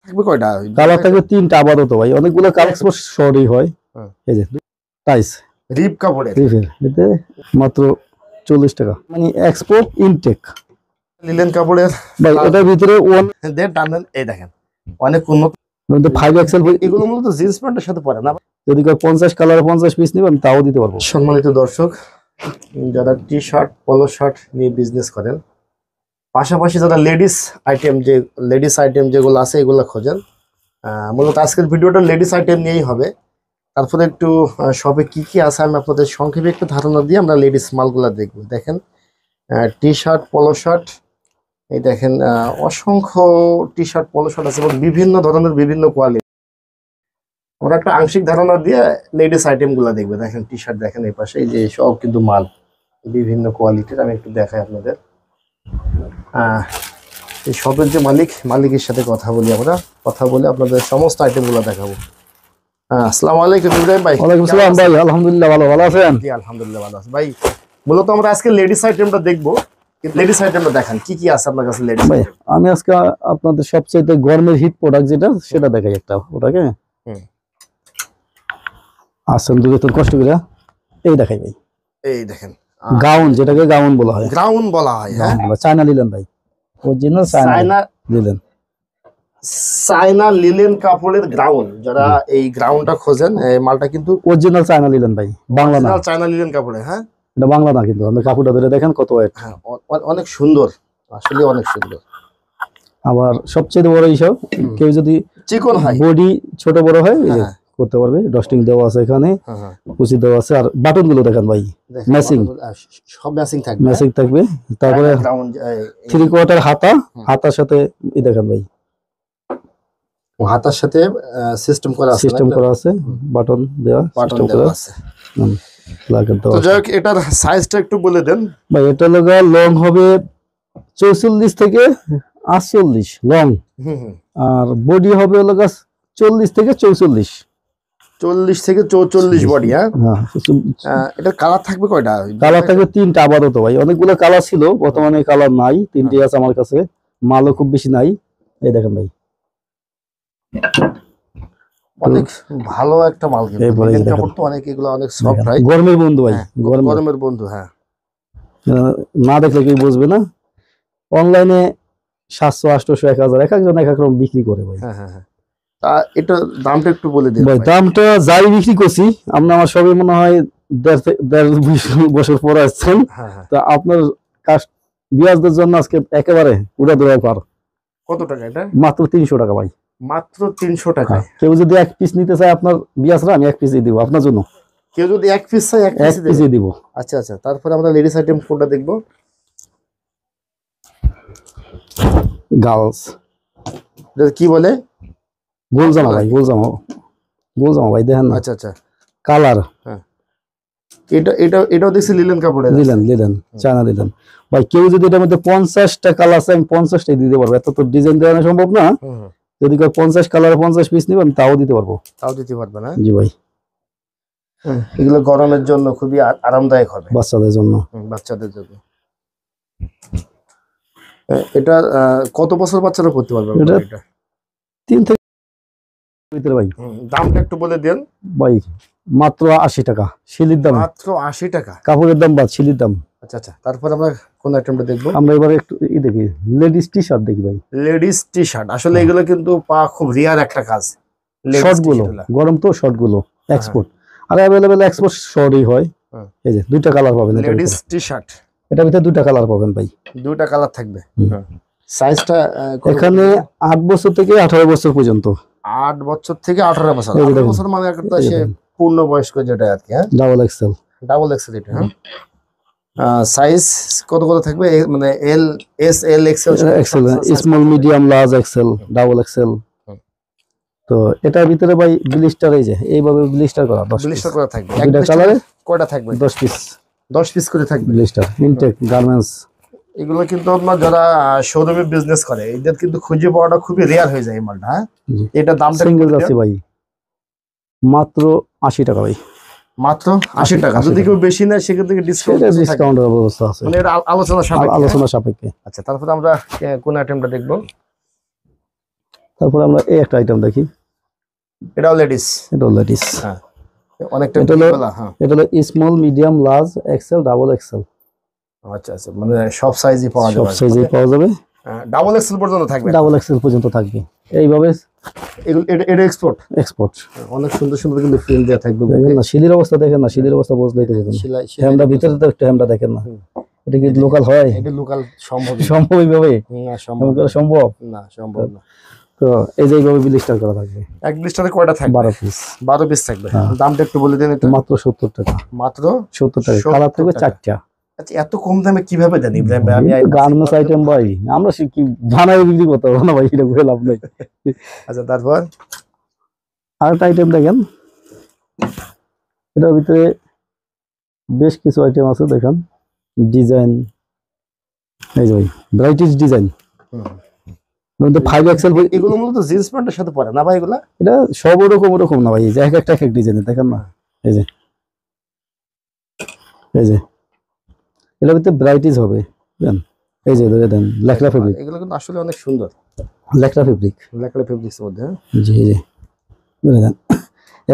থাকবে কয়টা? কালার থাকবে তিনটা আপাতত ভাই, অনেকগুলো কালার শর্টই হয়। এই যে টাইস রিপ কাপড়ের রিফের এতে মাত্র 40 টাকা, মানে এক্সপোর্ট ইনটেক লিলেন কাপড়ের ভাই। এটার ভিতরে ওয়ান দেড় টানেল, এই দেখেন অনেক উন্নত। 5 এক্সেল এগুলো মূলত জিন্স প্যান্টের সাথে পরে না। যদি 50 কালার 50 পিস নিবেন তাও দিতে পারবো। সম্মানিত দর্শক, যারা টি শার্ট পলো শার্ট নিয়ে বিজনেস করেন, পাশাপাশি যারা লেডিস আইটেম যেগুলো আছে এগুলো খোঁজেন, মূলত আজকের ভিডিওটা লেডিস আইটেম নিয়েই হবে। তারপরে একটু শপে কি কি আছে আমি আপনাদের সংক্ষেপে একটু ধারণা দিয়ে আমরা লেডিস মালগুলো দেখব। দেখেন টি শার্ট পলো শার্ট, এই দেখেন অসংখ্য টি শার্ট পলো শার্ট আছে এবং বিভিন্ন ধরনের বিভিন্ন কোয়ালিটি। আমরা একটা আংশিক ধারণা দিয়ে লেডিস আইটেমগুলো দেখবো। দেখেন টি শার্ট দেখেন এই পাশে, এই যে সব কিন্তু মাল বিভিন্ন কোয়ালিটির। আমি একটু দেখাই আপনাদের। এই শপের যে মালিকের সাথে কথা বলি, আমরা কথা বলে আপনাদের সমস্ত আইটেমগুলো দেখাবো। আসসালামু আলাইকুম ইব্রাহিম ভাই। ওয়ালাইকুম আসসালাম ভাই, আলহামদুলিল্লাহ ভালো আছেন? জি আলহামদুলিল্লাহ ভালো আছি ভাই। মূলত আমরা আজকে লেডিস আইটেমটা দেখবো, লেডিস আইটেমটা দেখান কি কি আছে আপনার কাছে লেডিস ভাই। আমি আজকে আপনাদের সবচেয়ে গরমের হিট প্রোডাক্ট যেটা সেটা দেখাই একটা, ওটাকে আসেন দুটো তো কষ্ট করে এই দেখাই ভাই। এই দেখেন গাউন, যেটাকে গাউন বলা হয়, গ্রাউন্ড বলা হয়। হ্যাঁ চায়না লিলেন ভাই, অরিজিনাল চায়না লিলেন কাপড়ের গ্রাউন্ড। যারা এই গ্রাউন্ডটা খোঁজেন, এই মালটা কিন্তু অরিজিনাল চায়না লিলেন ভাই, বাংলা না। চায়না লিলেন কাপড়ে, হ্যাঁ এটা বাংলা না, কিন্তু আপনি কাপড়টা ধরে দেখেন কত ওয়েট। হ্যাঁ অনেক সুন্দর, আসলে অনেক সুন্দর। আবার সবচেয়ে বড় এইসব, কেউ যদি চিকন হয়, বডি ছোট বড় হয় করতে পারবে। ডস্টিং দেওয়া আছে এখানে, কুচি দেওয়া আছে। আর বাটন গুলো দেখেন ভাই, ম্যাচিং, সব ম্যাচিং থাকবে। তারপরে 3/4 হাতার সাথে দেখেন ভাই, হাতার সাথে সিস্টেম করা আছে, বাটন দেওয়া আছে। তো যাই হোক, এটার সাইজটা একটু বলে দেন ভাই। এটা লগা লং হবে 44 থেকে 48 লং, আর বডি হবে লগা 40 থেকে 44। 40 থেকে 44 বডি। হ্যাঁ এটা কালার থাকবে কয়টা? কালার থাকবে তিনটা আপাতত ভাই, অনেকগুলো কালার ছিল, বর্তমানে কালার নাই, তিনটে আছে আমার কাছে, মালও খুব বেশি নাই। এই দেখেন ভাই, অনেক ভালো একটা মাল, কাপড় তো অনেক, এগুলো অনেক সফট হয়। গরমের বন্ধু ভাই, গরমের বন্ধু। হ্যাঁ না দেখলে কেউ বুঝবে না। অনলাইনে 700 800 1000 এক একজন এক এক রকম বিক্রি করে ভাই। হ্যাঁ হ্যাঁ হ্যাঁ। তা এটা দামটা একটু বলে দিন ভাই। দামটা যাই বিক্রি করছি আমরা, আমার সবে মনে হয় 1.5 বছর পরে আসছেন। তা আপনার বিয়াজদের জন্য আজকে একেবারে পুরো দূরে পার। কত টাকা এটা? মাত্র 300 টাকা ভাই, মাত্র 300 টাকা। কেউ যদি এক পিস নিতে চায় আপনার বিয়াজরা, আমি এক পিসই দিব আপনার জন্য। কেউ যদি এক পিস চায় এক পিসই দিব। আচ্ছা আচ্ছা। তারপরে আমরা লেডিস আইটেম কোনটা দেখব? গার্লস কি বলে? গোলজামা ভাই, গোলজামা ভাই দেখেন না। আচ্ছা আচ্ছা, কালার। হ্যাঁ এটাও দেখছি লিলেন কাপড়ে, লিলেন চায়না লিলেন ভাই। কেউ যদি এটার মধ্যে 50টা কালার আছে, আমি 50টাই দিতে পারবো। এত তো ডিজাইন দেওয়া সম্ভব না। যদি 50 কালার 50 পিস নিবেন তাও দিতে পারবো। তাও দিতে পারবে না? জি ভাই। এগুলো গরমের জন্য খুবই আরামদায়ক হবে, বাচ্চাদের জন্য। এটা কত বছর বাচ্চারা পড়তে পারবে? এটা 3 থেকে ভিতরে ভাই। দামটা একটু বলে দেন ভাই। মাত্র 80 টাকা শিলির দাম। মাত্র 80 টাকা কাপড়ের দাম বাদ শিলির দাম। আচ্ছা আচ্ছা। তারপর আমরা কোন আইটেমটা দেখবো? আমরা এবারে একটু দেখি লেডিস টি শার্ট দেখি ভাই। লেডিস টি শার্ট, আসলে এগুলো কিন্তু খুব রিয়ার একটা কাজ। শর্ট গুলো গরম তো, শর্ট গুলো এক্সপোর্ট, আর अवेलेबल এক্সপোর্ট শর্টই হয়। এই যে দুইটা কালার পাবেন লেডিস টি শার্ট, এটার ভিতরে দুইটা কালার পাবেন ভাই, দুইটা কালার থাকবে। সাইজটা এখানে 8 বছর থেকে 18 বছর পর্যন্ত। 8 বছর থেকে 18 বছর। 18 বছর মানে একটা সে পূর্ণ বয়স্ক যেটা আর কি। হ্যাঁ ডাবল এক্সেল এটা। হ্যাঁ সাইজ কত থাকবে? মানে L, S, L, XL, small, medium, large, XL, double XL. তো এটার ভিতরে ভাই ব্লিস্টার, এই যে এইভাবে ব্লিস্টার করা, 10 ব্লিস্টার করা থাকবে। একটা কালারে কয়টা থাকবে? 10 পিস, 10 পিস করে থাকবে ব্লিস্টার। ইনটেক গার্মেন্টস এগুলো কিন্তু আপনার যারা শোরুমে বিজনেস করে এদের কিন্তু খুঁজে পাওয়াটা খুবই রেয়ার হয়ে যায় এই মালটা। হ্যাঁ এটা দামটা সিঙ্গেল আছে ভাই, মাত্র 80 টাকা ভাই। মাত্র 80 টাকা। যদি কেউ বেশি নেয় সেক্ষেত্রে ডিসকাউন্টের ব্যবস্থা আছে, মানে এটা আলোচনা সাপেক্ষে। আচ্ছা, তারপরে আমরা কোন আইটেমটা দেখবো? তারপর আমরা এই একটা আইটেম দেখি, এটাও লেডিস। এটা লেডিস। হ্যাঁ, অনেকটা এটা হলো বলা। হ্যাঁ, এটা হলো small, medium, large, XL, double XL. আচ্ছা আচ্ছা, মানে সব সাইজই পাওয়া সব যাবে। সাইজে পাওয়া যাবে, ডাবল এক্সেল পর্যন্ত থাকবে। ডাবল এক্সেল পর্যন্ত থাকবে এইভাবে। এগুলো এটা এক্সপোর্ট। এক্সপোর্ট অনেক সুন্দর সুন্দর কিন্তু ফিল দেওয়া থাকবে। দেখেন না শীলের অবস্থা, দেখেন না শীলের অবস্থা বুঝলেই তো দেখেন। হ্যামটা ভিতরে তো একটা হ্যামটা দেখেন না, এটা কি লোকাল হয়? এটা লোকাল সম্ভব সম্ভব এইভাবে? না, সম্ভব সম্ভব না, সম্ভব না। তো এই যে এইভাবে ব্লিস্টার করা থাকবে। এক ব্লিস্টারে কয়টা থাকবে? 12 পিস। 12 পিস থাকবে। দামটা একটু বলে দেন। এটা মাত্র 70 টাকা। মাত্র 70 টাকা। কালার থাকবে 4টা। আচ্ছা, এত কম দামে কিভাবে দেন ইব্রাহিম ভাই? আমি গার্মেন্টস আইটেম ভাই, আমরা কি বানাই বিক্রি করতে পারবো না ভাই, এটা বলে লাভ নাই। আচ্ছা, তারপর আরেকটা আইটেম দেখেন, এটার ভিতরে বেশ কিছু আইটেম আছে দেখেন। ডিজাইন এই যে ভাই, ভ্যারাইটিস ডিজাইন। 5 এক্সেল। এগুলো মূলত জিন্স প্যান্টের সাথে পরে না ভাই এগুলা? এটা সব ওরকম না ভাই, এই যে এক একটা ডিজাইন দেখেন না। এই যে এটার ভিতরে ভ্যারাইটিস হবে, জানেন? এই যে দেন লেকড়া ফেব্রিক। এগুলো কিন্তু আসলে অনেক সুন্দর। লেকড়া ফেব্রিক, লেকড়া ফেব্রিক্সের মধ্যে। জি জি, দেন।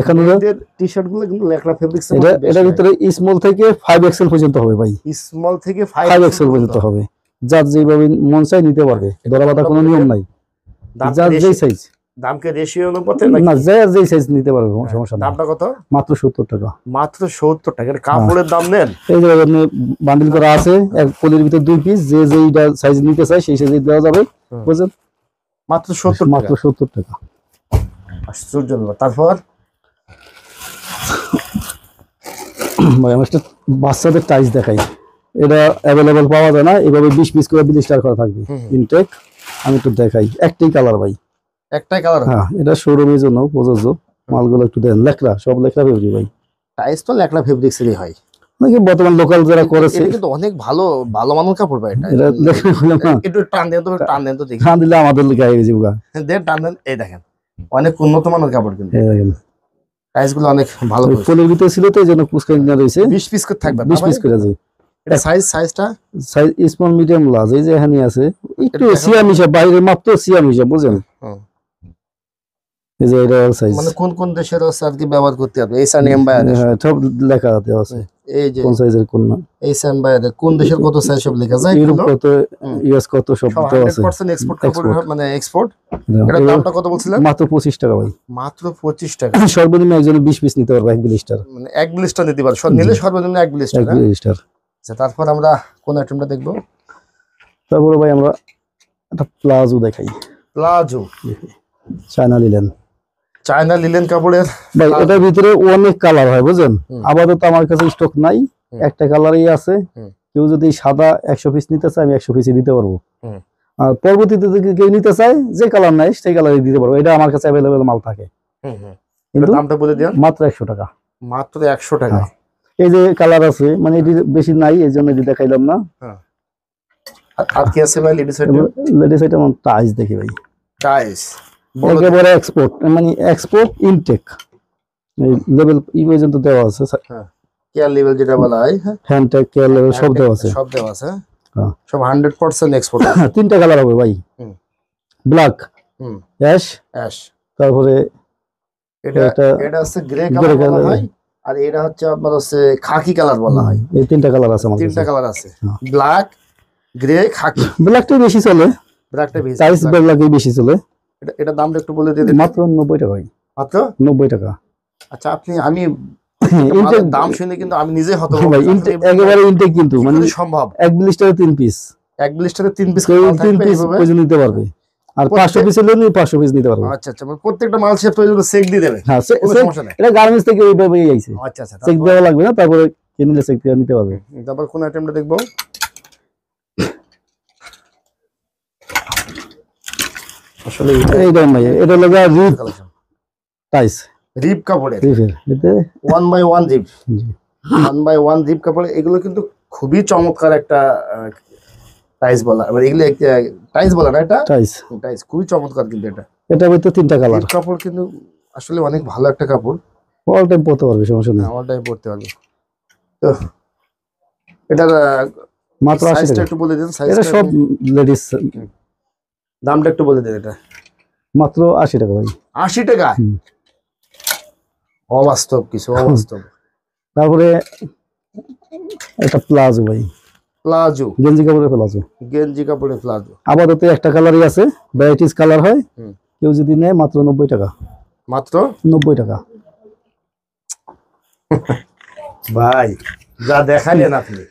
এখন এদের টি-শার্ট গুলো কিন্তু লেকড়া ফেব্রিক্সের এটা মধ্যে। এটার ভিতরে স্মল থেকে 5 এক্সেল পর্যন্ত হবে ভাই। স্মল থেকে 5 এক্সেল পর্যন্ত হবে, যার যেভাবে মন চাই নিতে পারবে, ধরা বাঁধা কোনো নিয়ম নাই। যার যেই সাইজ, দামকে রেশিও অনুপাতে না যার যেই সাইজ নিতে পারবে, সমস্যা নাই। দামটা কত? মাত্র 70 টাকা। মাত্র 70 টাকা। কাপড়ের দাম নেন। এই যে আপনি বান্ডিল করা আছে, এক পলির ভিতরে 2 পিস, যে যেইটা সাইজ নিতে চাই সেই সাইজে দেওয়া যাবে, বুঝছেন? মাত্র 70 টাকা। মাত্র 70 টাকা। আশ্চর্য। তারপর ভাই আমি একটা বাচ্চাদের টাইস দেখাই, এটা অ্যাভেলেবল পাওয়া যায় না, এভাবে 20 পিস করে ব্লিস্টার করা থাকবে ইনটেক। আমি একটু দেখাই, একটাই কালার ভাই, একটাই কালার। হ্যাঁ, এটা শোরুমের জন্য প্রযোজ্য। মালগুলো একটু দেন, লেকড়া, সব লেকড়া ফেব্রিক ভাই। টাইস তো লেকড়া ফেব্রিক্সেরই হয় নাকি বর্তমান লোকাল যারা করেছে, এটা কিন্তু অনেক ভালো ভালো মানের কাপড় ভাই। এটা দেখে বললাম না, একটু টান দেন তো, টান দেন তো দেখি। টান দিলে আমাদের গায়ে গেছে বুগা। দেন, টান দেন। এই দেখেন, অনেক উন্নত মানের কাপড় কিন্তু। এই দেখেন টাইস গুলো অনেক ভালো। ফুলের ভিতরে ছিল তো এই জন্য কুচকা কিনা রয়েছে। 20 পিস করে থাকবে। 20 পিস করে আছে। এটা সাইজটা সাইজ স্মল, মিডিয়াম, লার্জ। এই যে এখানে আছে একটু সিয়াম হিসাব, বাইরে মাত্র সিয়াম হিসাব, বুঝেন? এই যে এটা সাইজ, মানে কোন কোন দেশের আছে আর কি ব্যবহার করতে হবে। এইচএনএম বায়ারে সব লেখা আছে। এই যে কোন সাইজের কোন না, এইচএন বায়ারে কোন দেশের কত সাইজ সব লেখা যায়। ইউরোপ কত, ইউএস কত, সব তো আছে। 100% এক্সপোর্ট কাপড়, মানে এক্সপোর্ট। এটা দামটা কত বলছিলেন? মাত্র 25 টাকা ভাই। মাত্র 25 টাকা। সর্বনিম্ন একজন 20 পিস নিতে পারবে, এক ব্লিস্টার, মানে এক ব্লিস্টার নিতে পারবে, সব নিলে সর্বনিম্ন এক ব্লিস্টার। আচ্ছা, তারপর আমরা কোন আইটেমটা দেখব? তারপরে ভাই আমরা একটা প্লাজো দেখাই। Palazzo, China linen. China linen কাপড়ের ভাই এটার ভিতরে অনেক কালার হয়, বুঝেন? আপাতত আমার কাছে স্টক নাই, একটা কালারই আছে। কেউ যদি সাদা 100 পিস নিতে চায়, আমি 100 পিসই দিতে পারবো। আর পরবর্তীতে যদি কেউ নিতে চায়, যে কালার নাই সেই কালারই দিতে পারবো। এটা আমার কাছে অ্যাভেলেবল মাল থাকে। কিন্তু দামটা বলে দিন। মাত্র 100 টাকা। মাত্র 100 টাকা। এই যে কালার আছে, মানে এটি বেশি নাই, এই জন্য এটি দেখাইলাম না। আর কি আছে ভাই লেডিস আইটেম? লেডিস আইটেম টাইস দেখি ভাই। টাইস একেবারে এক্সপোর্ট, মানে এক্সপোর্ট ইনটেক, এই লেভেল ই পর্যন্ত দেওয়া আছে। হ্যাঁ, কেয়ার লেভেল যেটা বলা হয়, হ্যান্ডটেক, কেয়ার লেভেল সব দেওয়া আছে। সব দেওয়া আছে, সব 100% এক্সপোর্ট। তিনটা কালার হবে ভাই, ব্ল্যাক, অ্যাশ, তারপরে এটা হচ্ছে গ্রে কালার বলা হয়, আর এটা হচ্ছে আপনার হচ্ছে খাকি কালার বলা হয়। এই তিনটা কালার আছে আমাদের। তিনটা কালার আছে, ব্ল্যাক, গ্রে, খাকি। ব্ল্যাকটাই বেশি চলে, ব্ল্যাকটা বেশি, টাইস ব্ল্যাকই বেশি চলে। এটা দামটা একটু বলে দিন। মাত্র 90 টাকা ভাই। মাত্র 90 টাকা। আচ্ছা, আমি দাম শুনে কিন্তু আমি নিজে হতো ভাই, একেবারে ইনটেক, কিন্তু মানে সম্ভব। এক ব্লিস্টারে 3 পিস, এক ব্লিস্টারে 3 পিস 3 পিস পর্যন্ত নিতে পারবে। আর 500 পিস হলে 500 পিস নিতে পারবে। আচ্ছা আচ্ছা, প্রত্যেকটা মাল শেপ তো চেক দিয়ে দেবে। হ্যাঁ, সমস্যা নাই, এটা গার্মেন্টস থেকে ওইভাবেই আইছে। আচ্ছা আচ্ছা, চেক দেওয়া লাগবে না, তারপরে কিনলে চেক দিয়ে নিতে পারবে। তারপর কোন আইটেমটা দেখবো? আসলে এই দাম ভাই, এটা লাগা রিপ টাইস, রিপ কাপড়ের রিপের এতে 1/1 রিপ, 1/1 রিপ কাপড়। এগুলো কিন্তু খুবই চমৎকার একটা টাইস বলা, মানে এগুলো টাইস বলা না, এটা টাইস। টাইস খুবই চমৎকার কিন্তু এটা ভিতরে তিনটা কালার। কাপড় কিন্তু আসলে অনেক ভালো একটা কাপড়, অল টাইম পরতে পারবে, সমস্যা নেই, অল টাইম পরতে পারবে। তো এটা মাত্র 80 টাকা। একটু বলে দিন সাইজ। এটা সব লেডিস। দামটা একটু বলে দিন। মাত্র 80 টাকা ভাই। 80 টাকা? হুম। অবাস্তব কিছু, অবাস্তব। তারপরে একটা প্লাজো ভাই, প্লাজো, গেঞ্জি কাপড়ের প্লাজো। গেঞ্জি কাপড়ের প্লাজো। আপাতত একটা কালারই আছে, ভ্যারাইটিস কালার হয়। হুম। কেউ যদি নেয় মাত্র 90 টাকা। মাত্র 90 টাকা ভাই, যা দেখালেন আপনি।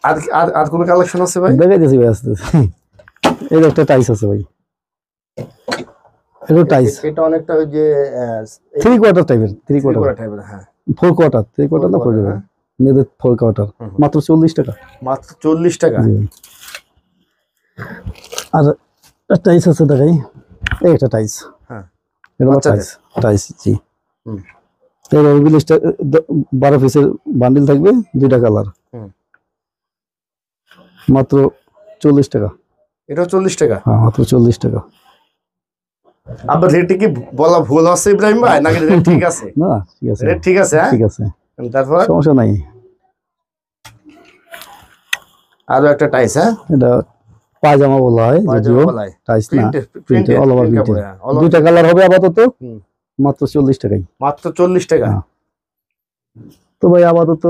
আর আর আর কোনো কালেকশন আছে ভাই? দেখাই দিয়েছি ভাই আস্তে আস্তে। এই যে একটা টাইস আছে ভাই, এটা টাইস এটা অনেকটা ওই যে 3 কোয়ার্টার টাইপের, 3 কোয়ার্টার কোয়ার্টার, টাইপের। হ্যাঁ, 4 কোয়ার্টার, 3 কোয়ার্টার না 4 quarter, কোয়ার্টার, মেয়েদের 4 কোয়ার্টার। হুম। মাত্র 40 টাকা। মাত্র 40 টাকা? জি। আর একটা টাইস আছে দেখাই, এই একটা টাইস। হ্যাঁ, এটা বাচ্চাদের? টাইস, টাইস জি। হুম। এই রবিলিস্টটা 12 পিসের বান্ডিল থাকবে, 2টা কালার। হুম। মাত্র 40 টাকা। এটা 40 টাকা? হ্যাঁ, মাত্র 40 টাকা। আবার রেটে কি বলা ভুল আছে ইব্রাহিম ভাই, নাকি রেট ঠিক আছে? না ঠিক আছে, রেট ঠিক আছে? হ্যাঁ, ঠিক আছে, তারপর সমস্যা নাই। আরো একটা টাইস। হ্যাঁ, এটা পায়জামা বলা হয়, যদিও পায়জামা বলাই, টাইস না, printed, printed, all over printed. কাপড়। হ্যাঁ, 2টা কালার হবে আপাতত, হুম। মাত্র 40 টাকাই। মাত্র 40 টাকা? হ্যাঁ। তো ভাই আপাতত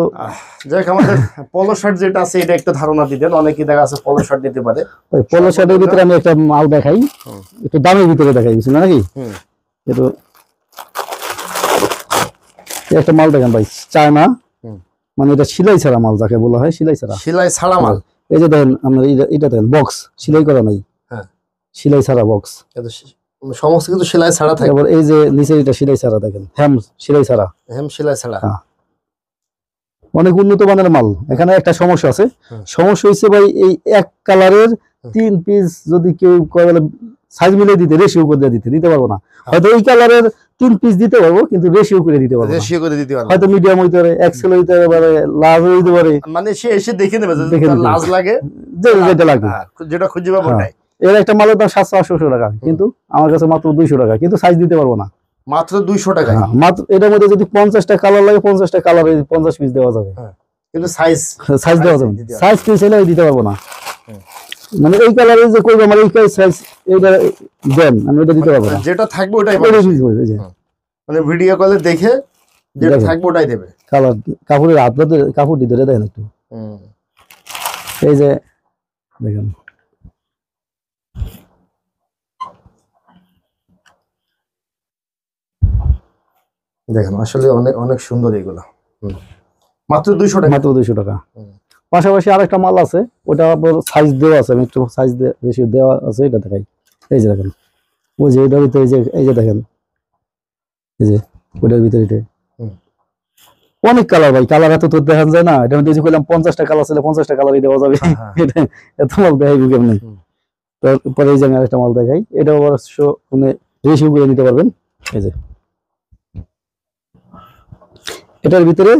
যাক, আমাদের পলো শার্ট যেটা আছে এটা একটা ধারণা দিতেন, অনেকেই দেখা আছে পলো শার্ট নিতে পারে। ওই পলো শার্টের ভিতরে আমি একটা মাল দেখাই, হুম। একটু দামের ভিতরে দেখাই, বুঝছেন নাকি? হুম। একটু এই একটা মাল দেখেন ভাই, চায়না, হুম। মানে এটা সেলাই ছাড়া মাল, যাকে বলা হয় সেলাই ছাড়া। সেলাই ছাড়া মাল? এই যে দেখেন আপনার এটা দেখেন, বক্স সেলাই করা নাই। হ্যাঁ, সেলাই ছাড়া বক্স। এটা সমস্ত কিছু সেলাই ছাড়া থাকে। তারপর এই যে নিচে এটা সেলাই ছাড়া দেখেন, হ্যাম সেলাই ছাড়া। হেম সেলাই ছাড়া? হ্যাঁ। অনেক উন্নত মানের মাল। এখানে একটা সমস্যা আছে, হুম। সমস্যা হচ্ছে ভাই এই এক কালারের 3 পিস যদি কেউ কয় বলে সাইজ মিলিয়ে দিতে, রেশিও করে দিতে পারবো না। হয়তো এই কালারের 3 পিস দিতে পারবো, কিন্তু রেশিও করে দিতে পারবো না। রেশিও করে দিতে পারবে? হয়তো মিডিয়াম হইতে পারে, এক্সেল হইতে পারে, লার্জ হইতে পারে। মানে সে এসে দেখে নেবে, যদি দেখে তার নেবে। লাজ লাগে যেটা লাগবে। হ্যাঁ, যেটা খুঁজে পাবো হ্যাঁ। ওটাই। এর একটা মালের দাম 700-800 টাকা, কিন্তু আমার কাছে মাত্র 200 টাকা, কিন্তু সাইজ দিতে পারবো না। মাত্র 200 টাকায়? হ্যাঁ, মাত্র এটার মধ্যে যদি 50টা কালার লাগে, 50টা কালার 50 পিস দেওয়া যাবে, কিন্তু সাইজ সাইজ দেওয়া যাবে, দিতে হবে। সাইজ কি চাইলে দিতে পারবো না। হুম। মানে এই কালারের যে কইবে আমার এই সাইজ, এইটা দেন, আমি এটা দিতে পারবো না। যেটা থাকবে ওটাই ওইটা পাবে। দিতে হবে, এই যে মানে ভিডিও কলে দেখে যেটা দেখেন। থাকবে ওটাই দেবে। কালার, কাপড়ের হাত ধরে কাপড় দিয়ে ধরে দেখেন একটু, হুম। এই যে দেখেন। দেখেন আসলে অনেক অনেক সুন্দর এগুলো। মাত্র 200 টাকা? মাত্র 200 টাকা। হুম। পাশাপাশি আরেকটা মাল আছে, ওটা সাইজ দেওয়া আছে, আমি একটু সাইজ রেশিও দেওয়া আছে, এটা দেখাই। এই যে দেখেন, ওই যে এটার ভিতরে এই যে দেখেন, এই যে ওটার ভিতরে এটা হুম। অনেক কালার ভাই, কালার এত তো দেখা যায় না। এটা মধ্যে যে কইলাম 50টা কালার ছিল, 50টা কালারই দেওয়া যাবে। হ্যাঁ, হ্যাঁ। এটা এত মাল দেখাই কেমন। হুম। তারপরে এই যে আমি আরেকটা মাল দেখাই, এটা অবশ্য মানে রেশিও করে নিতে পারবেন। এই যে এটার ভিতরে